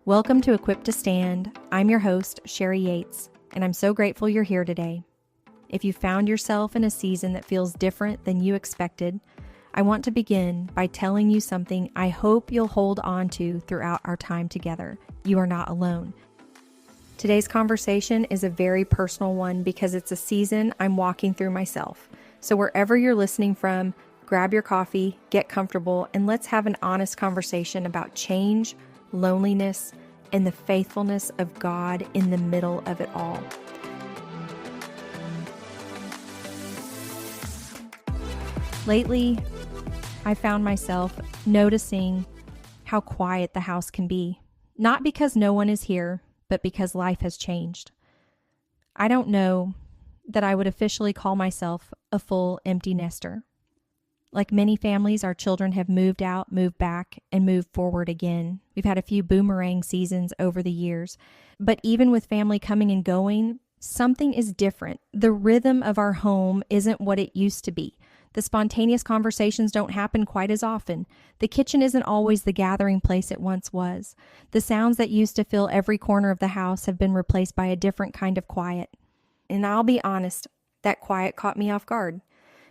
Welcome to Equipped to Stand. I'm your host, Sheri Yates, and I'm so grateful you're here today. If you found yourself in a season that feels different than you expected, I want to begin by telling you something I hope you'll hold on to throughout our time together. You are not alone. Today's conversation is a very personal one because it's a season I'm walking through myself. So wherever you're listening from, grab your coffee, get comfortable, and let's have an honest conversation about change, loneliness, and the faithfulness of God in the middle of it all. Lately, I found myself noticing how quiet the house can be, not because no one is here, but because life has changed. I don't know that I would officially call myself a full empty nester. Like many families, our children have moved out, moved back, and moved forward again. We've had a few boomerang seasons over the years. But even with family coming and going, something is different. The rhythm of our home isn't what it used to be. The spontaneous conversations don't happen quite as often. The kitchen isn't always the gathering place it once was. The sounds that used to fill every corner of the house have been replaced by a different kind of quiet. And I'll be honest, that quiet caught me off guard.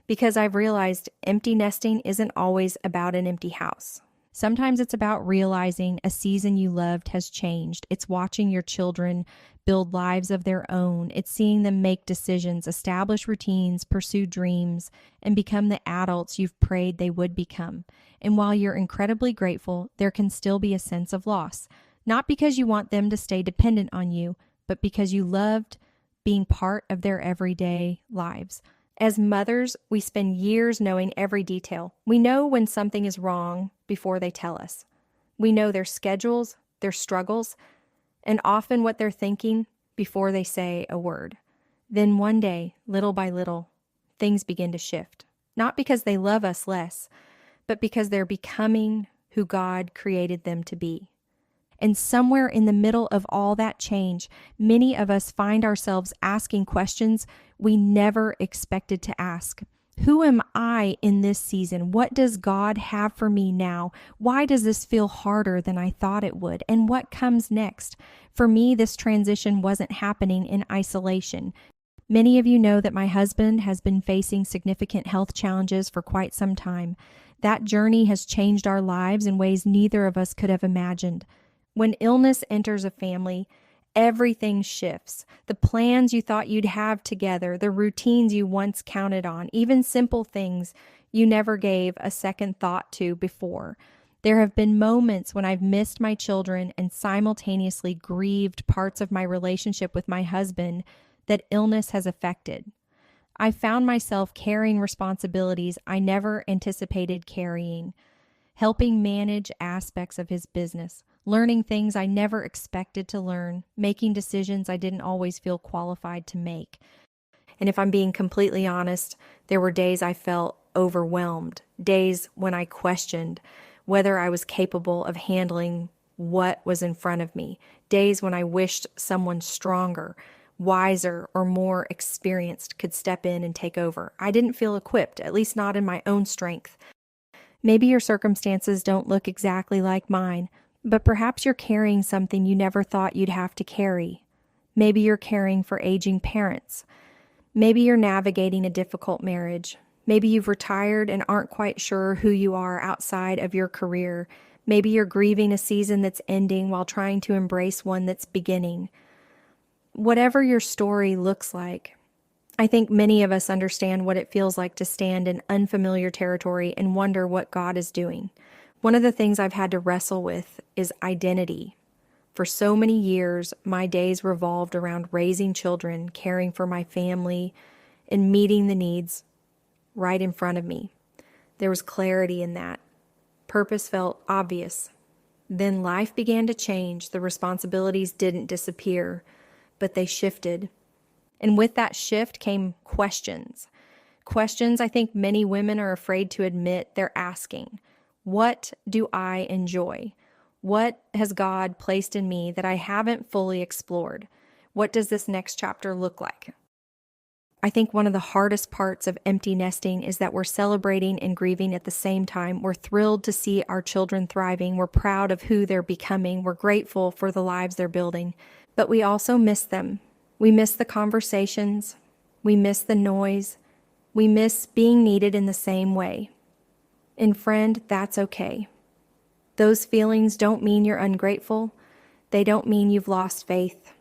Because I've realized empty nesting isn't always about an empty house. Sometimes it's about realizing a season you loved has changed. It's watching your children build lives of their own. It's seeing them make decisions, establish routines, pursue dreams, and become the adults you've prayed they would become. And while you're incredibly grateful, there can still be a sense of loss. Not because you want them to stay dependent on you, but because you loved being part of their everyday lives. As mothers, we spend years knowing every detail. We know when something is wrong before they tell us. We know their schedules, their struggles, and often what they're thinking before they say a word. Then one day, little by little, things begin to shift. Not because they love us less, but because they're becoming who God created them to be. And somewhere in the middle of all that change, many of us find ourselves asking questions we never expected to ask. Who am I in this season? What does God have for me now? Why does this feel harder than I thought it would? And what comes next? For me, this transition wasn't happening in isolation. Many of you know that my husband has been facing significant health challenges for quite some time. That journey has changed our lives in ways neither of us could have imagined. When illness enters a family, everything shifts. The plans you thought you'd have together, the routines you once counted on, even simple things you never gave a second thought to before. There have been moments when I've missed my children and simultaneously grieved parts of my relationship with my husband that illness has affected. I found myself carrying responsibilities I never anticipated carrying, helping manage aspects of his business, learning things I never expected to learn, making decisions I didn't always feel qualified to make. And if I'm being completely honest, there were days I felt overwhelmed, days when I questioned whether I was capable of handling what was in front of me, days when I wished someone stronger, wiser, or more experienced could step in and take over. I didn't feel equipped, at least not in my own strength. Maybe your circumstances don't look exactly like mine, but perhaps you're carrying something you never thought you'd have to carry. Maybe you're caring for aging parents. Maybe you're navigating a difficult marriage. Maybe you've retired and aren't quite sure who you are outside of your career. Maybe you're grieving a season that's ending while trying to embrace one that's beginning. Whatever your story looks like, I think many of us understand what it feels like to stand in unfamiliar territory and wonder what God is doing. One of the things I've had to wrestle with is identity. For so many years, my days revolved around raising children, caring for my family, and meeting the needs right in front of me. There was clarity in that. Purpose felt obvious. Then life began to change. The responsibilities didn't disappear, but they shifted. And with that shift came questions. Questions I think many women are afraid to admit they're asking. What do I enjoy? What has God placed in me that I haven't fully explored? What does this next chapter look like? I think one of the hardest parts of empty nesting is that we're celebrating and grieving at the same time. We're thrilled to see our children thriving. We're proud of who they're becoming. We're grateful for the lives they're building. But we also miss them. We miss the conversations. We miss the noise. We miss being needed in the same way. And friend, that's okay. Those feelings don't mean you're ungrateful. They don't mean you've lost faith.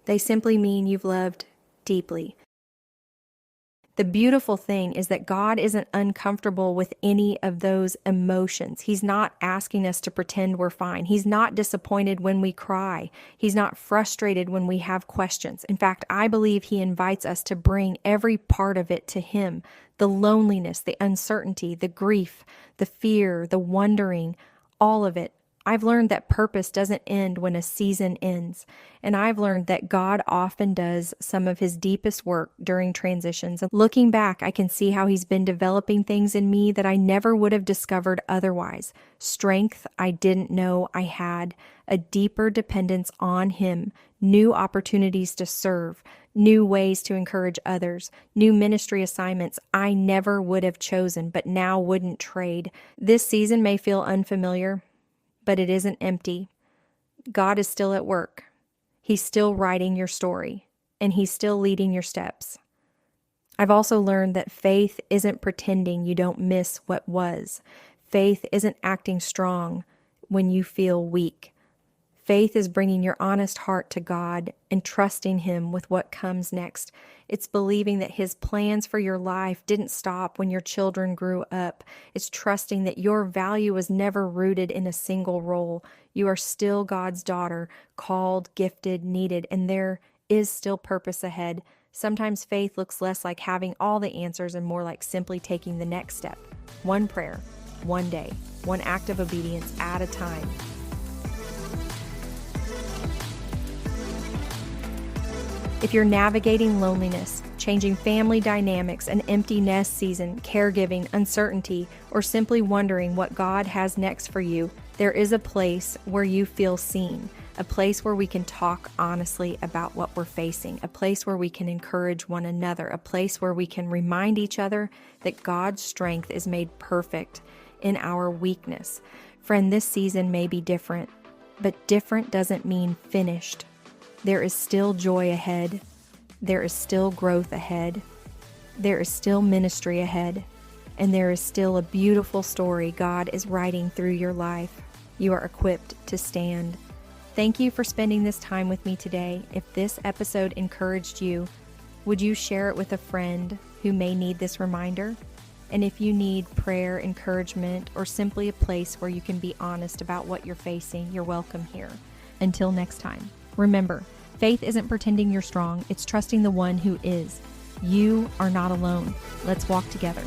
They simply mean you've loved deeply. The beautiful thing is that God isn't uncomfortable with any of those emotions. He's not asking us to pretend we're fine. He's not disappointed when we cry. He's not frustrated when we have questions. In fact, I believe He invites us to bring every part of it to Him. The loneliness, the uncertainty, the grief, the fear, the wondering, all of it. I've learned that purpose doesn't end when a season ends. And I've learned that God often does some of His deepest work during transitions. And looking back, I can see how He's been developing things in me that I never would have discovered otherwise. Strength I didn't know I had, a deeper dependence on Him, new opportunities to serve, new ways to encourage others, new ministry assignments I never would have chosen, but now wouldn't trade. This season may feel unfamiliar, but it isn't empty. God is still at work. He's still writing your story, and He's still leading your steps. I've also learned that faith isn't pretending you don't miss what was. Faith isn't acting strong when you feel weak. Faith is bringing your honest heart to God and trusting Him with what comes next. It's believing that His plans for your life didn't stop when your children grew up. It's trusting that your value was never rooted in a single role. You are still God's daughter, called, gifted, needed, and there is still purpose ahead. Sometimes faith looks less like having all the answers and more like simply taking the next step. One prayer, one day, one act of obedience at a time. If you're navigating loneliness, changing family dynamics, an empty nest season, caregiving, uncertainty, or simply wondering what God has next for you, there is a place where you feel seen, a place where we can talk honestly about what we're facing, a place where we can encourage one another, a place where we can remind each other that God's strength is made perfect in our weakness. Friend, this season may be different, but different doesn't mean finished. There is still joy ahead. There is still growth ahead. There is still ministry ahead. And there is still a beautiful story God is writing through your life. You are equipped to stand. Thank you for spending this time with me today. If this episode encouraged you, would you share it with a friend who may need this reminder? And if you need prayer, encouragement, or simply a place where you can be honest about what you're facing, you're welcome here. Until next time. Remember, faith isn't pretending you're strong, it's trusting the one who is. You are not alone. Let's walk together.